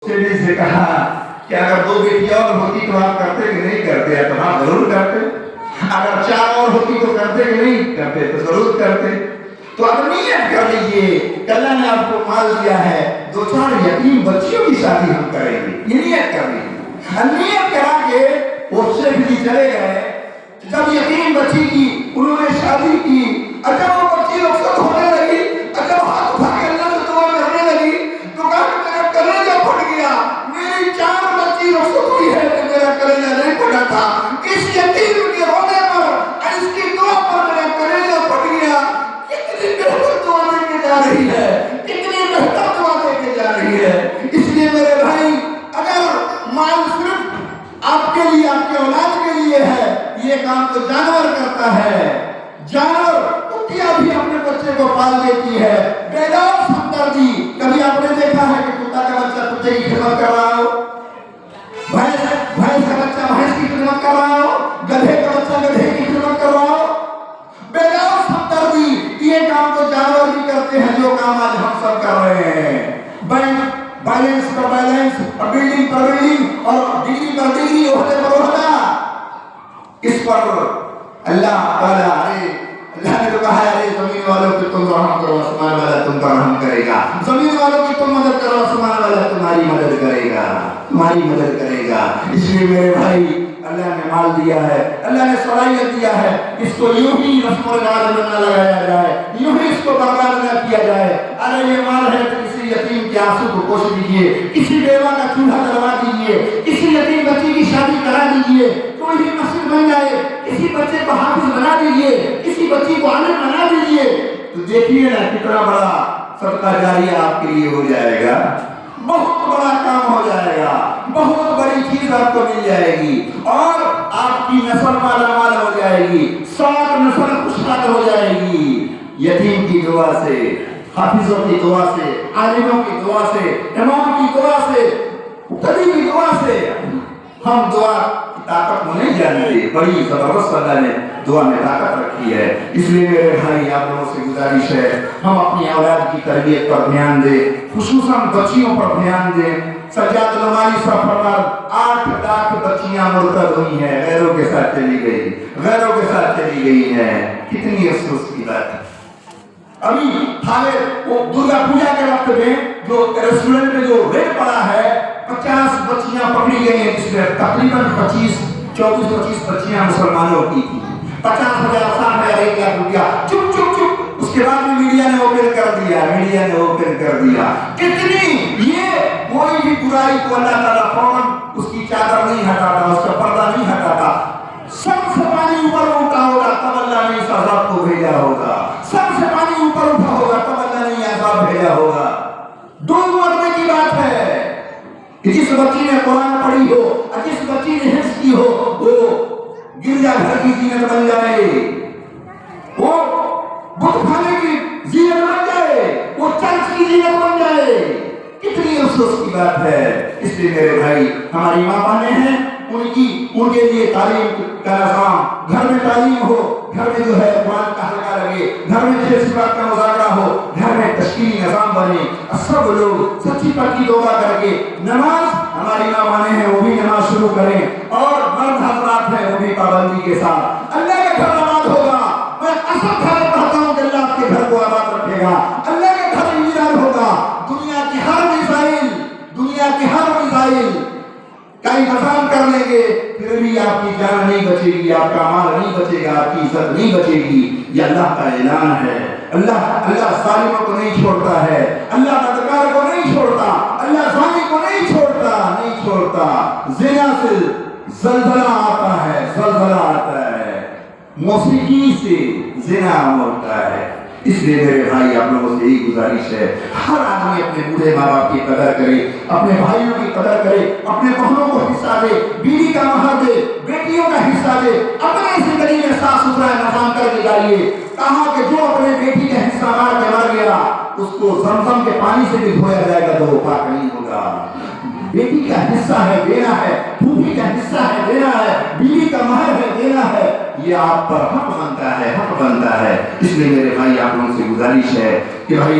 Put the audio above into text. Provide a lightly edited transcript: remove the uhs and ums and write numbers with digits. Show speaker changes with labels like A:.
A: چلی سے کہا کہ اگر 2 بیٹی اور ہوتی تو آپ کرتے کہ نہیں کرتے؟ تو ہاں ضرور کرتے. اگر 4 اور ہوتی تو کرتے کہ نہیں کرتے؟ تو ضرور کرتے. تو اب نیت کر لیجئے کہ اللہ نے آپ کو مال دیا ہے، 2-4 یتیم بچیوں کی شادی ہم کریں گے. یہ نیت کر لیجیے. نیت کرا کے وہ شیخ جی چلے گئے. جب یتیم بچی کی انہوں نے شادی کی، اگر وہ بچی رخصت ہونے لگی، اگر ہاتھ اٹھا کے اللہ سے دعا کرنے لگی تو کہا کہ میرا کلیجہ پھٹ گیا. میری 4 بچی رخصت ہوئی ہے کہ میرا کلیجہ نہیں پھٹا تھا. اس یتیم کے رونے پر اور اس کی دعا پر میرا کلیجہ پھٹ گیا. کتنی بہتر دعا دے کے جا رہی ہے، کتنی بہتر دعا دے کے جا رہی ہے. اس لیے میرے بھائی، اگر مال صرف آپ کے لیے، آپ کے اولاد کے لیے ہے، یہ کام تو جانور کرتا ہے. جانور کتیا بھی اپنے بچے کو پال دیتی ہے. بیدار ہمدردی. کبھی آپ نے دیکھا ہے کہ کتا کا بچہ کتے کی خدمت کر رہا ہو، بھینس کا بچہ بھینس کی خدمت کر رہا ہو، گدھے کا بچہ گدھے کی خدمت کر رہا ہو؟ بیدار ہمدردی. یہ کام تو جانور بھی کرتے ہیں جو کام آج ہم سب کر رہے ہیں. بیلنس پر بیلنس اور بلڈنگ پر بلڈنگ اور ڈگری پر ڈگری، عہدے پر عہدہ. اس پر اللہ تعالیٰ اللہ نے تو کہا ہے زمین والوں کی تم رحم کرو، آسمان والا تم پر رحم کرے گا. زمین والوں کی تم مدد کرو، آسمان والا تمہاری مدد کرے گا، تمہاری مدد کرے گا. اس لیے میرے بھائی، اللہ نے مال دیا ہے، اللہ نے صلاحیت دیا ہے، اس کو یوں ہی رسم و رواج میں نہ لگایا جائے، یوں ہی اس کو برباد نہ کیا جائے. ارے یہ مال ہے تو کسی یتیم کے آنسو کو پوچھ دیجیے، کسی بیوہ کا چولہا جلوا دیجیے، کسی یتیم بچی کی شادی کرا دیجیے، کوئی بھی مسجد بن جائے، کسی بچے کو حافظ بنا دیجیے، کسی بچی کو عالم بنا دیجیے، تو دیکھیے نا کتنا بڑا صدقہ جاریہ آپ کے لیے ہو جائے گا. بہت بڑا کام ہو جائے گا، بہت بڑی چیز آپ کو مل جائے گی، اور آپ کی نسل مالا مال ہو جائے گی، 7 نسل خوشحال ہو جائے گی. یتیم کی دعا سے، حافظوں کی دعا سے، عالموں کی دعا سے، امام کی دعا سے، قدی کی دعا سے. ہم دعا کی طاقت کو نہیں جانتے، بڑی زبردست اللہ نے دعا میں طاقت رکھی ہے. اس لیے میرے بھائی، آپ لوگوں سے گزارش ہے، ہم اپنی اولاد کی تربیت پر دھیان دیں، خصوصاً بچیوں پر دھیان دیں. سجاد العماری صاحب فرماتے 8 لاکھ بچیاں مرتد ہوئی ہیں، غیروں کے ساتھ چلی گئی، غیروں کے ساتھ چلی گئی ہیں. کتنی افسوس کی بات ہے. ابھی وہ درگا پوجا کے وقت میں جو ریسٹورنٹ میں جو ریٹ پڑا ہے، 50 بچیاں پکڑی گئی ہیں، جس میں تقریباً 24-25 بچیاں مسلمانوں کی تھی. 50,000 60,000 1 لاکھ روپیہ چپ چپ چپ. اس کے بعد میں میڈیا نے اوپن کر دیا، میڈیا نے اوپن کر دیا. کتنی یہ کوئی بھی برائی کو اللہ تعالیٰ فوراً اس کی چادر نہیں ہٹاتا، اس کا پردہ نہیں ہٹاتا. سب سے پانی اوپر اٹھا ہوگا تب اللہ نے اس عذاب کو بھیجا ہوگا، سب سے پانی اوپر اٹھا ہوگا تب اللہ نے یہ عذاب بھیجا ہوگا. ڈوب مرنے کی بات ہے کہ جس بچی نے قرآن پڑھی ہو اور جس بچی نے حفظ کی ہو، وہ گرجا گھر کی زینت بن جائے، وہ بت خانے کی زینت بن جائے، وہ چرچ کی زینت بن جائے. کتنی افسوس کی بات ہے. اس لیے میرے بھائی، ہماری ماں بہنیں ہیں، ان کے لیے تعلیم کا نظام، گھر میں تعلیم ہو، گھر میں جو ہے قرآن کا حلقہ لگے، گھر میں 6 صفات کا مذاکرہ ہو، گھر میں تشکیلی نظام بنے، سب لوگ سچی پکی توبہ کر کے نماز، ہماری ماں بہنیں ہیں وہ بھی نماز شروع کریں، اور مرد حضرات ہیں وہ بھی پابندی کے ساتھ. اللہ کا گھر آباد ہوگا. میں قسم کھا کے کہتا ہوں کہ اللہ آپ کے گھر کو آباد رکھے گا. اللہ کا گھر ویران ہوگا. دنیا کی ہر میزائل کا انتظام کر لیں گے، پھر بھی آپ کی جان نہیں بچے گی، آپ کا مال نہیں بچے گا، آپ کی عزت نہیں بچے گی. یہ اللہ کا اعلان ہے. اللہ ظالموں کو نہیں چھوڑتا ہے، اللہ بدکار کو نہیں چھوڑتا، اللہ زانی کو نہیں چھوڑتا. زنا سے زلزلہ آتا ہے، موسیقی سے زنا ہوتا ہے. اس لیے میرے بھائی، آپ لوگوں سے یہی گزارش ہے، ہر آدمی اپنے بوڑھے ماں باپ کی قدر کرے، اپنے بھائیوں کی قدر کرے، اپنے بہنوں کو حصہ دے، بیوی کا مہر دے، بیٹیوں کا حصہ دے، اپنے زندگی میں صاف ستھرا نظام کر کے جائیے. کہا کہ جو اپنے بیٹی کا حصہ مار کے مر گیا، اس کو زمزم کے پانی سے بھی دھویا جائے گا تو وہ پاک نہیں ہوگا. بیٹی کا حصہ ہے دینا ہے، پھوپھی کا حصہ ہے دینا ہے، بیوی کا مہر ہے دینا ہے. یہ آپ پر حق بنتا ہے. اس لیے میرے بھائی، آپ لوگوں سے گزارش ہے کہ بھائی